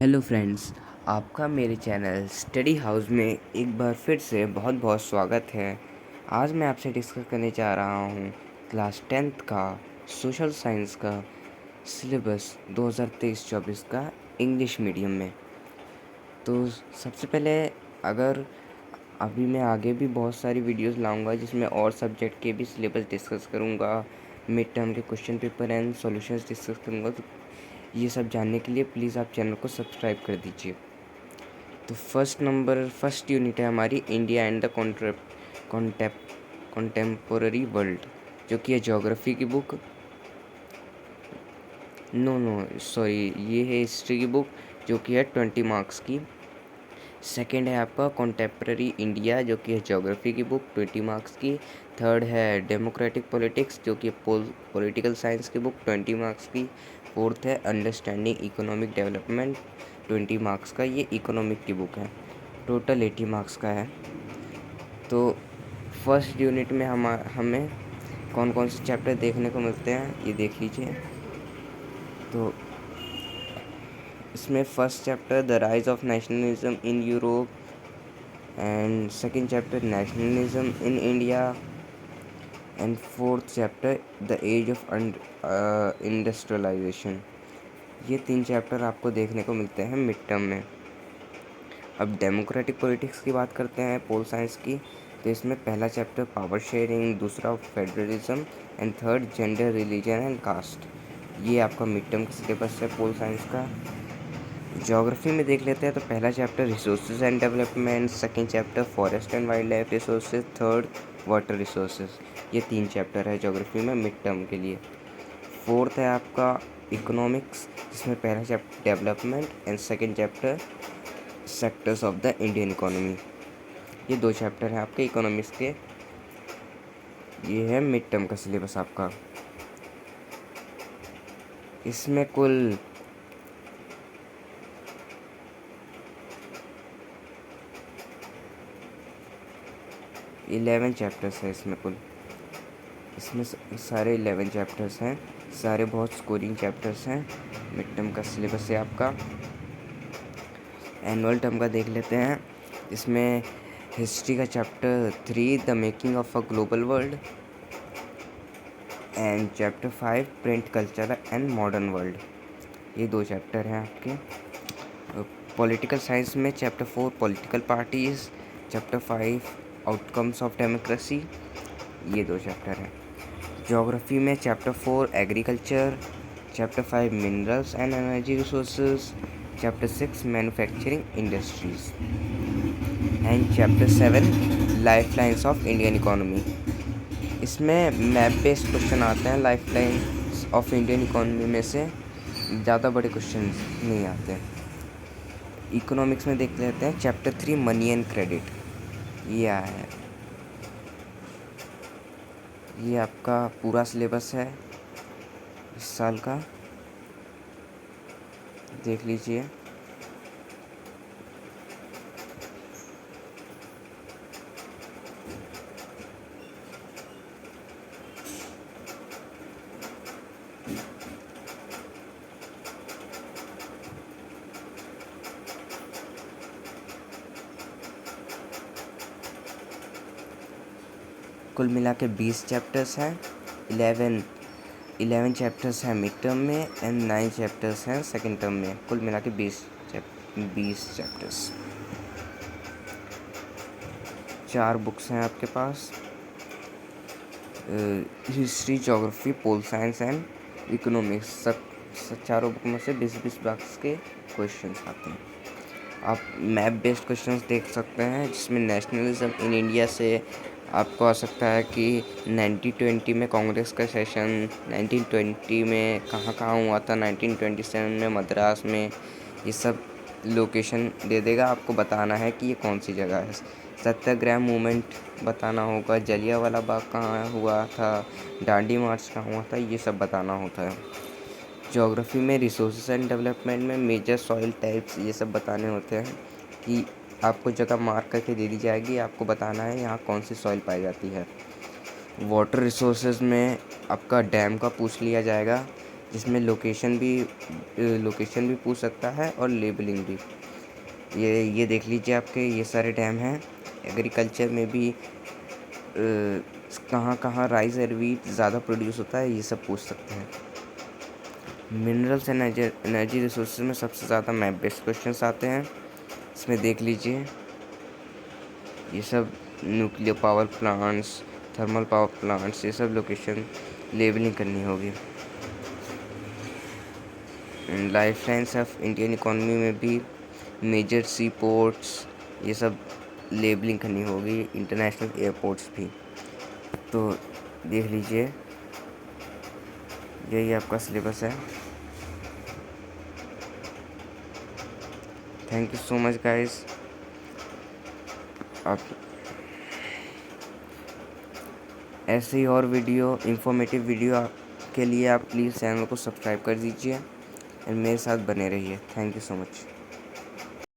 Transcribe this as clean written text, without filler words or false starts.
Hello friends, आपका मेरे channel study house में एक बार फिर से बहुत बहुत स्वागत है। आज मैं आपसे डिस्कस करने जा रहा हूँ क्लास 10th का सोशल साइंस का सिलेबस 2023-24 का इंग्लिश मीडियम में। तो सबसे पहले अगर अभी मैं आगे भी बहुत सारी वीडियोस लाऊंगा जिसमें और सब्जेक्ट के भी सिलेबस डिस्कस करूंगा, मिड टर्म के question paper and solutions discuss करूंगा। तो ये सब जानने के लिए प्लीज़ आप चैनल को सब्सक्राइब कर दीजिए। तो फर्स्ट यूनिट है हमारी इंडिया एंड द कॉन्टेम्पोररी वर्ल्ड, जो कि है ज्योग्राफी की बुक। सॉरी, ये है हिस्ट्री की बुक जो कि है 20 मार्क्स की। सेकंड है आपका कॉन्टेम्पररी इंडिया जो कि है ज्योग्राफी की बुक 20 मार्क्स की। थर्ड है डेमोक्रेटिक पॉलिटिक्स जो कि पॉलिटिकल साइंस की बुक 20 मार्क्स की। फोर्थ है अंडरस्टैंडिंग इकोनॉमिक डेवलपमेंट 20 मार्क्स का, ये इकोनॉमिक की बुक है। टोटल 80 मार्क्स का है। तो फर्स्ट यूनिट में हमें कौन कौन से चैप्टर देखने को मिलते हैं ये देख लीजिए। तो इसमें first chapter the rise of nationalism in Europe and second chapter nationalism in India and fourth chapter the age of industrialisation. ये 3 चैप्टर आपको देखने को मिलते हैं मिड टर्म में। अब डेमोक्रेटिक पॉलिटिक्स की बात करते हैं पोल साइंस की। तो इसमें पहला चैप्टर पावर शेयरिंग, दूसरा federalism and third gender, religion and caste. ये आपका मिड टर्म का सिलेबस है पोल साइंस का। ज्योग्राफी में देख लेते हैं तो पहला chapter resources and development, second chapter forest and wild life resources, third water resources. ये 3 चैप्टर है ज्योग्राफी में मिड टर्म के लिए। फोर्थ है आपका इकोनॉमिक्स, जिसमें पहला chapter development and second chapter sectors of the Indian economy. ये 2 चैप्टर हैं आपके इकोनॉमिक्स के। ये है मिड टर्म का सिलेबस आपका। इसमें कुल 11 चैप्टर्स हैं इसमें सारे 11 चैप्टर्स हैं। सारे बहुत स्कोरिंग चैप्टर्स हैं। मिड टर्म का सिलेबस है आपका। एनुअल टर्म का देख लेते हैं। इसमें हिस्ट्री का chapter 3 the making of a global world and chapter 5 print culture and modern world. ये 2 चैप्टर हैं आपके। पॉलिटिकल साइंस में chapter 4 political parties, chapter 5 outcomes of democracy. ये 2 चैप्टर हैं। ज्योग्राफी में chapter 4 agriculture, chapter 5 minerals and energy resources, chapter 6 manufacturing industries and chapter 7 life lines of Indian economy. इसमें map based question आते हैं life lines of Indian economy में से, ज़्यादा बड़े क्वेश्चन नहीं आते। इकोनॉमिक्स में देख लेते हैं चैप्टर 3 मनी एंड क्रेडिट। ये आया है। ये आपका पूरा सिलेबस है इस साल का, देख लीजिए। कुल मिला के 20 चैप्टर्स हैं। 11 चैप्टर्स हैं मिड टर्म में एंड 9 चैप्टर्स हैं सेकेंड टर्म में। कुल मिला के 20 चैप्टर्स। 4 बुक्स हैं आपके पास, history, geography, pol science and economics. सब चारों बुक में से 20-20 मार्क्स के क्वेश्चंस आते हैं। आप मैप बेस्ड क्वेश्चंस देख सकते हैं, जिसमें नेशनलिज्म इन इंडिया से आपको आ सकता है कि 1920 में कांग्रेस का सेशन, 1920 में कहाँ कहाँ हुआ था, 1927 में मद्रास में। ये सब लोकेशन दे देगा, आपको बताना है कि ये कौन सी जगह है। सत्याग्रह मूवमेंट बताना होगा, जलियांवाला बाग कहाँ हुआ था, डांडी मार्च कहाँ हुआ था, ये सब बताना होता है। ज्योग्राफी में रिसोर्सेज एंड डेवलपमेंट में मेजर सॉइल टाइप्स ये सब बताने होते हैं कि आपको जगह मार्क करके दे दी जाएगी, आपको बताना है यहाँ कौन सी सॉइल पाई जाती है। वाटर रिसोर्सेज में आपका डैम का पूछ लिया जाएगा जिसमें लोकेशन भी पूछ सकता है और लेबलिंग भी। ये देख लीजिए, आपके ये सारे डैम हैं। एग्रीकल्चर में भी कहाँ कहाँ राइस और व्हीट ज़्यादा प्रोड्यूस होता है, ये सब पूछ सकते हैं। मिनरल्स एंड एनर्जी रिसोर्सेज में सबसे ज़्यादा मैप बेस्ड क्वेश्चंस आते हैं। इसमें देख लीजिए, ये सब nuclear power plants, thermal power plants, ये सब लोकेशन लेबलिंग करनी होगी। Life lines of Indian economy में भी मेजर सी पोर्ट्स, ये सब लेबलिंग करनी होगी, इंटरनेशनल एयरपोर्ट्स भी। तो देख लीजिए, यही आपका सिलेबस है। Thank you so much guys. आप ऐसे ही और इंफॉर्मेटिव वीडियो के लिए आप प्लीज़ चैनल को सब्सक्राइब कर दीजिए और मेरे साथ बने रहिए। Thank you so much.